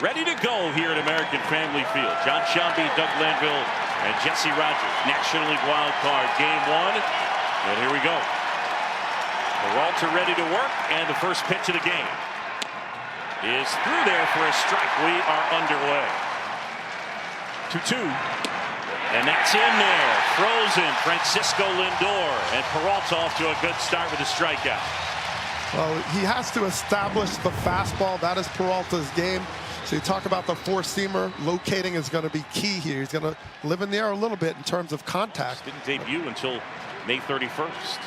ready to go here at American Family Field. John Shambi, Doug Glanville, and Jesse Rogers. National League wild card game 1. And here we go. Peralta ready to work, and the first pitch of the game is through there for a strike. We are underway. 2-2. And that's in there. Frozen. Francisco Lindor. And Peralta off to a good start with a strikeout. Well, he has to establish the fastball. That is Peralta's game. So you talk about the four-seamer. Locating is going to be key here. He's going to live in the air a little bit in terms of contact. Didn't debut until May 31st.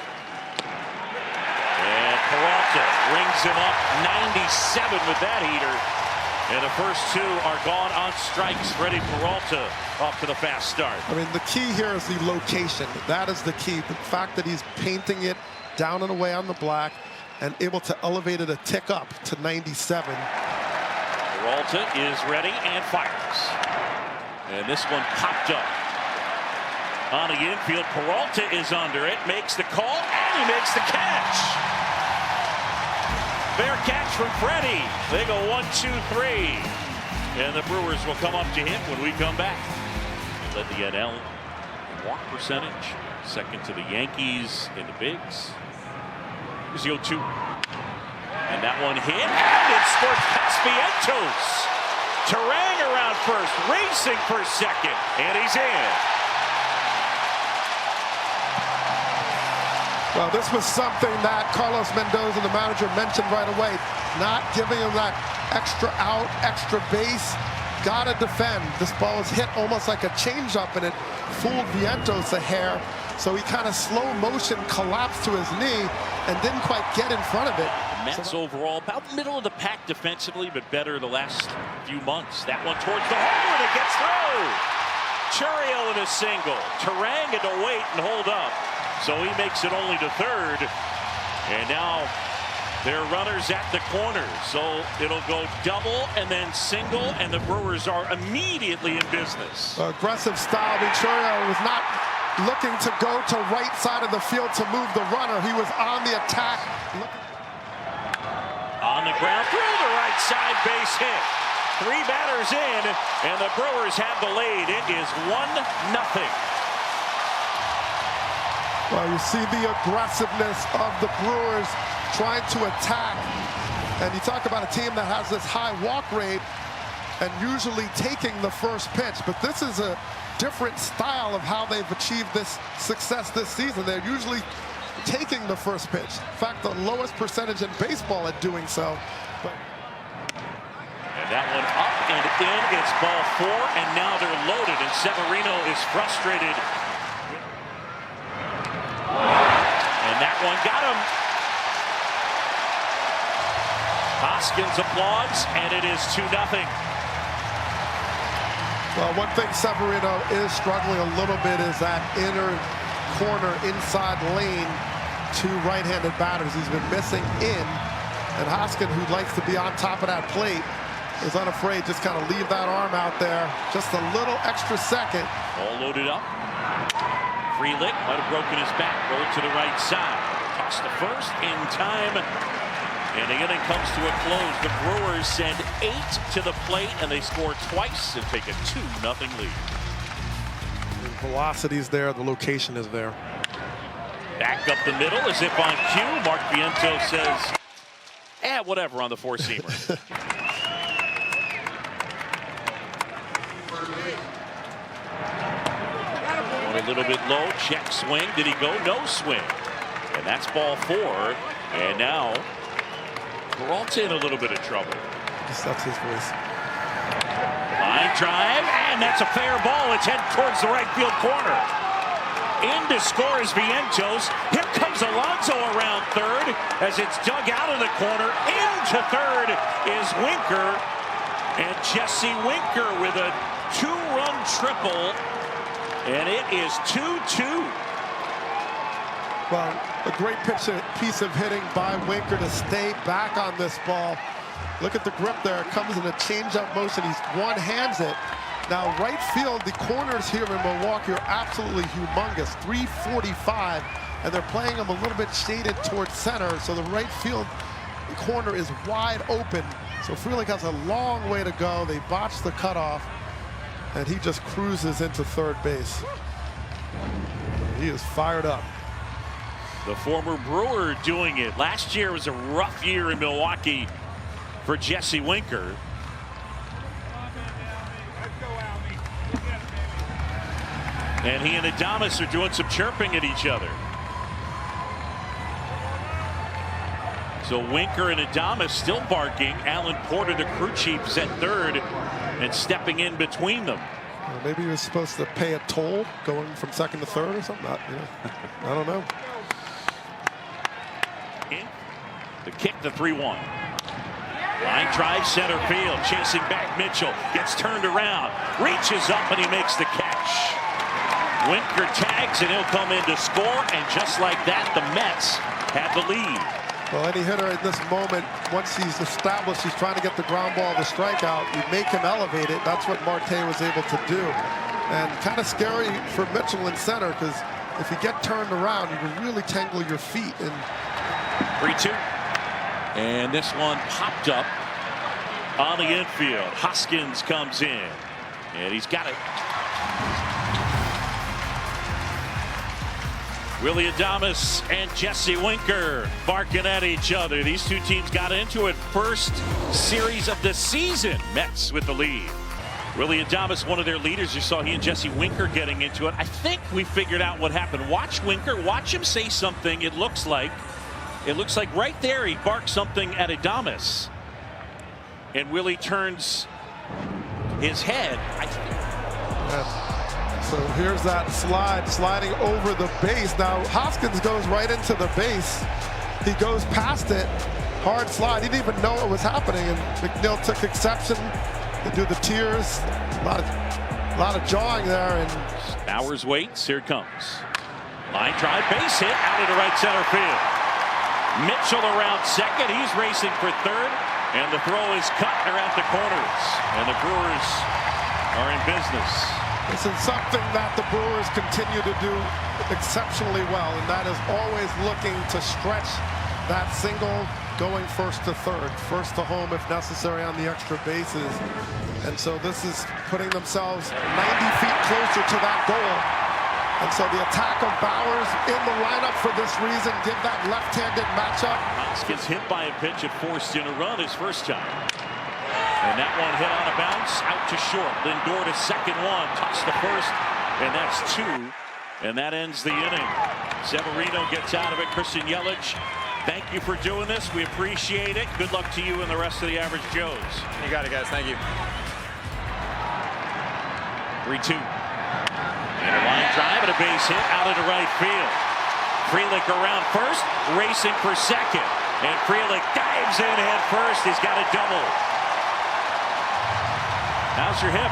And Peralta rings him up 97 with that heater. And the first 2 are gone on strikes. Freddie Peralta off to the fast start. I mean, the key here is the location. That is the key. The fact that he's painting it down and away on the black and able to elevate it a tick up to 97. Peralta is ready and fires. And this one popped up. On the infield, Peralta is under it, makes the call, and he makes the catch. Fair catch from Freddie. They go 1-2-3. And the Brewers will come up to him when we come back. He led the NL in walk percentage. Second to the Yankees in the bigs. Here's the 0-2. And that one hit. And it squirts past Vientos. Terang around first. Racing for second. And he's in. Well, this was something that Carlos Mendoza, the manager, mentioned right away. Not giving him that extra out, extra base. Gotta defend. This ball was hit almost like a changeup, and it fooled Vientos a hair. So he kind of slow motion collapsed to his knee and didn't quite get in front of it. Mets overall about middle of the pack defensively, but better the last few months. That one towards the hole, and it gets through. Churiel in a single. Terang had to wait and hold up. So he makes it only to third. And now they're runners at the corner. So it'll go double and then single, and the Brewers are immediately in business. Aggressive style. Churiel was not looking to go to right side of the field to move the runner. He was on the attack. On the ground through the right side, base hit. 3 batters in, and the Brewers have the lead. It is 1-0. Well, you see the aggressiveness of the Brewers trying to attack. And you talk about a team that has this high walk rate and usually taking the first pitch. But this is a different style of how they've achieved this success this season. They're usually taking the first pitch. In fact, the lowest percentage in baseball at doing so. And that one up and in. It's ball 4, and now they're loaded. And Severino is frustrated. And that one got him. Hoskins applauds, and it is 2-0. Well, one thing Severino is struggling a little bit is that inner corner inside lane to right-handed batters. He's been missing in, and Hoskins, who likes to be on top of that plate, is unafraid. Just kind of leave that arm out there just a little extra second. All loaded up. Frelick might have broken his back. Rolled to the right side. Toss to first in time. And the inning comes to a close. The Brewers send 8 to the plate, and they score twice and take a 2-0 lead. The velocity's there. The location is there. Back up the middle as if on cue. Mark Vientos says, whatever on the four-seamer. A little bit low, check swing. Did he go? No swing. And that's ball 4. And now Peralta in a little bit of trouble. That's his voice. Line drive, and that's a fair ball. It's headed towards the right field corner. In to score is Vientos. Here comes Alonso around third as it's dug out of the corner. Into third is Winker. And Jesse Winker with a 2-run triple. And it is 2-2. Well, a great piece of hitting by Winker to stay back on this ball. Look at the grip there. It comes in a change-up motion. He's one-hands it. Now, right field, the corners here in Milwaukee are absolutely humongous. 345, and they're playing him a little bit shaded towards center. So the right field corner is wide open. So Frelick has a long way to go. They botched the cutoff, and he just cruises into third base. He is fired up. The former Brewer doing it. Last year was a rough year in Milwaukee for Jesse Winker. And he and Adames are doing some chirping at each other. So Winker and Adames still barking. Alan Porter, the crew chief, is at third and stepping in between them. Well, maybe he was supposed to pay a toll going from second to third or something. I don't know. The kick, the 3-1. Line drive center field, chasing back Mitchell, gets turned around, reaches up, and he makes the catch. Winker tags, and he'll come in to score, and just like that, the Mets have the lead. Well, any hitter in this moment, once he's established he's trying to get the ground ball, the strikeout, you make him elevate it. That's what Marte was able to do. And kind of scary for Mitchell in center, because if you get turned around, you can really tangle your feet. And 3-2. And this one popped up on the infield. Hoskins comes in, and he's got it. Willie Adames and Jesse Winker barking at each other. These two teams got into it. First series of the season. Mets with the lead. Willie Adames, one of their leaders. You saw he and Jesse Winker getting into it. I think we figured out what happened. Watch Winker. Watch him say something. It looks like right there he barked something at Adames. And Willie turns his head. so here's that sliding over the base. Now Hoskins goes right into the base. He goes past it. Hard slide. He didn't even know what was happening. And McNeil took exception. They do the tears. A lot of jawing there. And Bowers waits. Here it comes. Line drive, base hit out into right center field. Mitchell around second. He's racing for third. And the throw is cut around the corners. And the Brewers are in business. This is something that the Brewers continue to do exceptionally well, and that is always looking to stretch that single, going first to third, first to home if necessary on the extra bases. And so this is putting themselves 90 feet closer to that goal. And so the attack of Bowers in the lineup for this reason, give that left-handed matchup. Gets hit by a pitch and forced in a run his first time. And that one hit on a bounce, out to short. Lindor to second one, toss to first, and that's two. And that ends the inning. Severino gets out of it. Christian Yelich, thank you for doing this. We appreciate it. Good luck to you and the rest of the Average Joes. You got it, guys. Thank you. 3-2. And a line drive and a base hit out into right field. Frelick around first, racing for second. And Frelick dives in head first. He's got a double. How's your hip?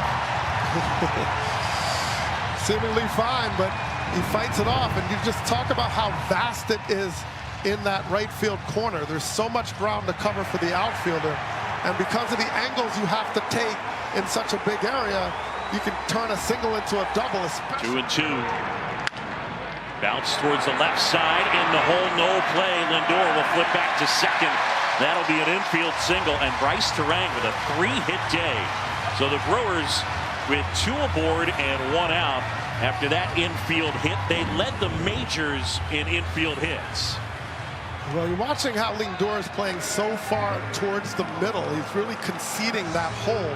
Seemingly fine, but he fights it off. And you just talk about how vast it is in that right field corner. There's so much ground to cover for the outfielder. And because of the angles you have to take in such a big area, you can turn a single into a double. 2-2. Bounce towards the left side in the hole, no play. Lindor will flip back to second. That'll be an infield single, and Bryce Terang with a 3-hit day. So the Brewers with 2 aboard and 1 out after that infield hit. They led the majors in infield hits. Well, you're watching how Lindor is playing so far towards the middle. He's really conceding that hole.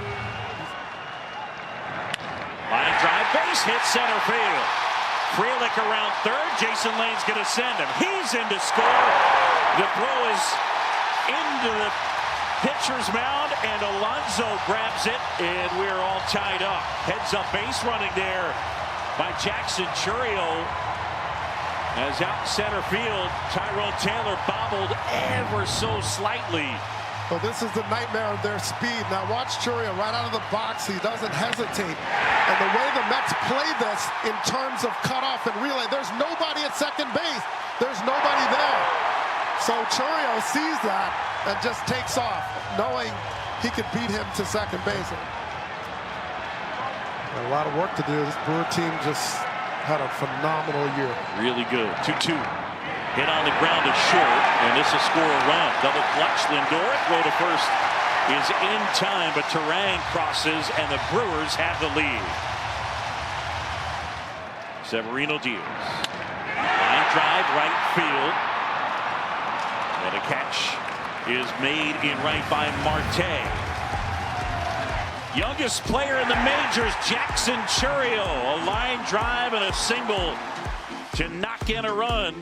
Line drive, base hit center field. Frelick around third. Jason Lane's going to send him. He's in to score. The throw is into the pitcher's mound, and Alonso grabs it, and we're all tied up. Heads up base running there by Jackson Chourio. As out in center field, Tyrone Taylor bobbled ever so slightly. Well, this is the nightmare of their speed. Now watch Chourio right out of the box. He doesn't hesitate. And the way the Mets play this in terms of cutoff and relay, there's nobody at second base. There's nobody there. So Chourio sees that and just takes off, knowing he could beat him to second base. Got a lot of work to do. This Brewer team just had a phenomenal year. Really good. 2-2. Hit on the ground to short, and this will score a run. Double clutch. Lindor, throw to first is in time, but Terang crosses, and the Brewers have the lead. Severino deals. Line drive, right field. And a catch is made in right by Marte. Youngest player in the majors, Jackson Chourio. A line drive and a single to knock in a run.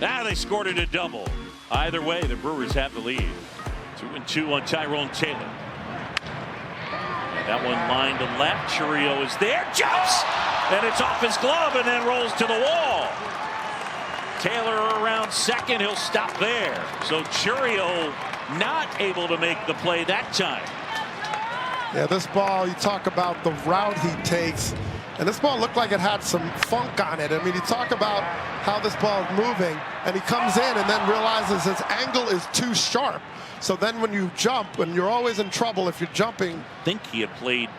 Now they scored it a double. Either way, the Brewers have the lead. 2-2 on Tyrone Taylor. And that one line to left. Chourio is there, jumps, and it's off his glove and then rolls to the wall. Taylor around second, he'll stop there. So Chourio not able to make the play that time. Yeah, this ball, you talk about the route he takes, and this ball looked like it had some funk on it. I mean, you talk about how this ball is moving, and he comes in and then realizes his angle is too sharp. So then when you jump, and you're always in trouble if you're jumping. I think he had played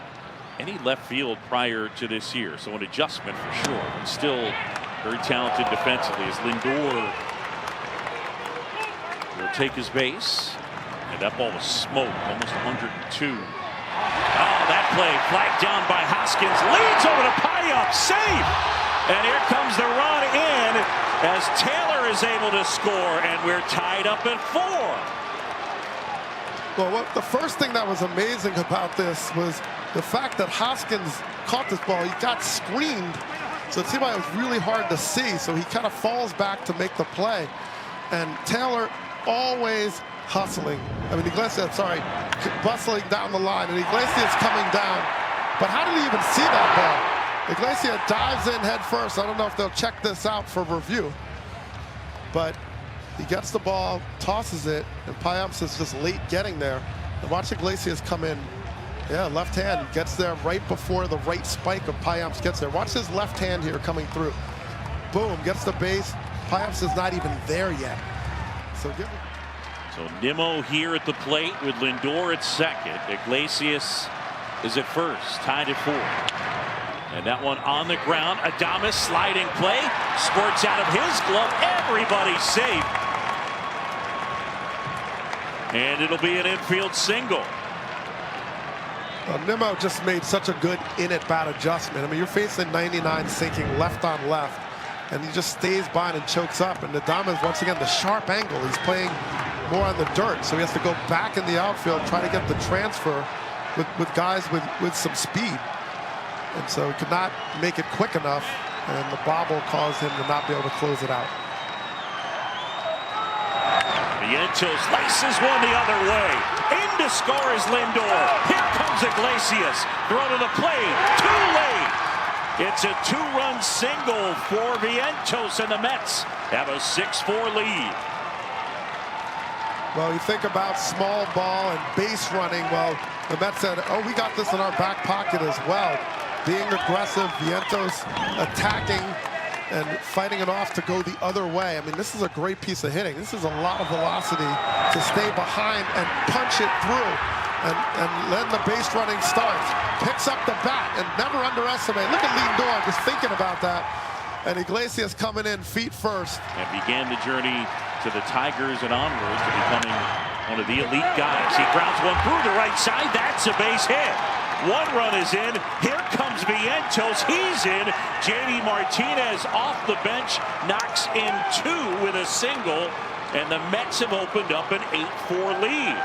any left field prior to this year, so an adjustment for sure, but still very talented defensively as Lindor will take his base. And that ball was smoked, almost 102. Oh, that play flagged down by Hoskins, leads over to Payamp, safe, and here comes the run in as Taylor is able to score, and we're tied up at 4. Well, the first thing that was amazing about this was the fact that Hoskins caught this ball. He got screened, so it seemed like it was really hard to see, so he kind of falls back to make the play, and Taylor always hustling. I mean, Iglesias, sorry, bustling down the line, and Iglesias coming down. But how did he even see that ball? Iglesias dives in head first. I don't know if they'll check this out for review. But he gets the ball, tosses it, and Payamp is just late getting there. And watch Iglesias come in. Yeah, left hand gets there right before the right spike of Payamp gets there. Watch his left hand here coming through. Boom, gets the base. Payamp is not even there yet. So give it. So Nimmo here at the plate with Lindor at second. Iglesias is at first, tied at 4. And that one on the ground. Adames sliding play, squirts out of his glove. Everybody's safe. And it'll be an infield single. Nimmo just made such a good in-at-bat adjustment. I mean, you're facing 99 sinking left on left, and he just stays by and chokes up. And Adames, once again, the sharp angle. He's playing more on the dirt, so he has to go back in the outfield, try to get the transfer with guys with some speed. And so he could not make it quick enough, and the bobble caused him to not be able to close it out. Vientos laces one the other way. In to score is Lindor. Here comes Iglesias. Throw to the plate. Too late. It's a 2-run single for Vientos, and the Mets have a 6-4 lead. Well, you think about small ball and base running. Well, the Mets said, oh, we got this in our back pocket as well. Being aggressive, Vientos attacking and fighting it off to go the other way. I mean, this is a great piece of hitting. This is a lot of velocity to stay behind and punch it through. And then the base running starts. Picks up the bat and never underestimate. Look at Lindor just thinking about that. And Iglesias coming in feet first. And began the journey to the Tigers and onward to becoming one of the elite guys. He grounds one through the right side. That's a base hit. 1 run is in. Here comes Vientos. He's in. JD Martinez off the bench knocks in 2 with a single, and the Mets have opened up an 8-4 lead.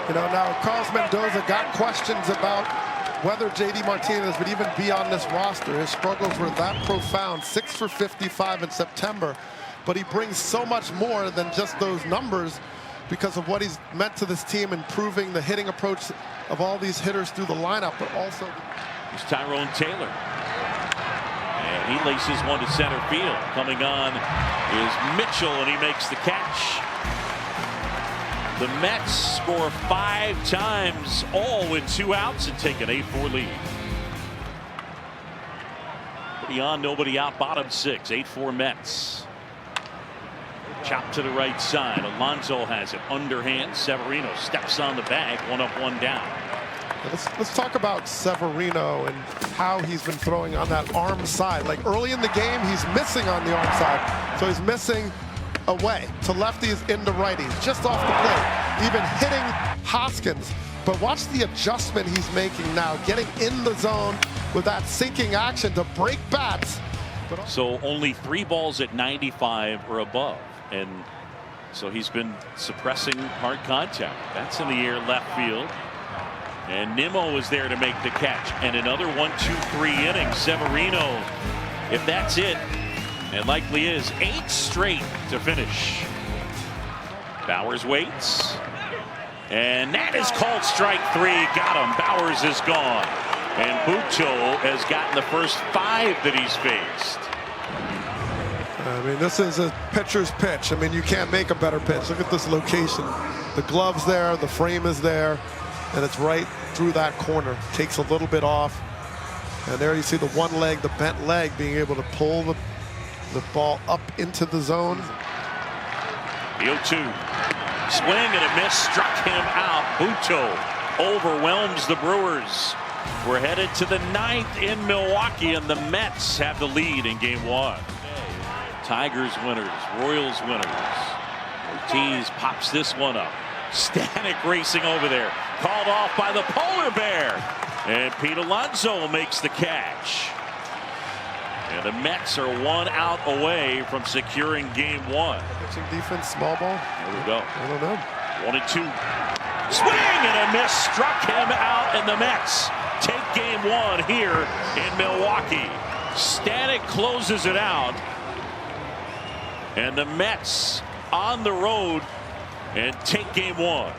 You know, now Carlos Mendoza got questions about whether JD Martinez would even be on this roster. His struggles were that profound. 6 for 55 in September. But he brings so much more than just those numbers because of what he's meant to this team, improving the hitting approach of all these hitters through the lineup, but also. Here's Tyrone Taylor. And he laces one to center field. Coming on is Mitchell, and he makes the catch. The Mets score 5 times, all with 2 outs, and take an 8-4 lead. Nobody on, nobody out, bottom 6, 8-4 Mets. Chop to the right side. Alonso has it underhand. Severino steps on the bag. 1 up, 1 down. Let's talk about Severino and how he's been throwing on that arm side. Like early in the game, he's missing on the arm side. So he's missing away to lefties into righties, just off the plate. Even hitting Hoskins. But watch the adjustment he's making now, getting in the zone with that sinking action to break bats. So only 3 balls at 95 or above, and so he's been suppressing hard contact. That's in the air left field, and Nimmo is there to make the catch. And another 1-2-3 inning. Severino, if that's it, and likely is, 8 straight to finish. Bowers waits, and that is called strike 3. Got him. Bowers is gone. And Buto has gotten the first 5 that he's faced. I mean, this is a pitcher's pitch. I mean, you can't make a better pitch. Look at this location. The glove's there, the frame is there, and it's right through that corner. Takes a little bit off. And there you see the one leg, the bent leg, being able to pull the ball up into the zone. The 0-2. Swing and a miss, struck him out. Buto overwhelms the Brewers. We're headed to the 9th in Milwaukee, and the Mets have the lead in game 1. Tigers winners, Royals winners. Ortiz pops this one up. Stanek racing over there. Called off by the polar bear. And Pete Alonso makes the catch. And the Mets are 1 out away from securing game 1. Pitching defense, small ball. There we go. I don't know. 1-2. Swing and a miss, struck him out, and the Mets take game 1 here in Milwaukee. Stanek closes it out, and the Mets on the road and take game 1.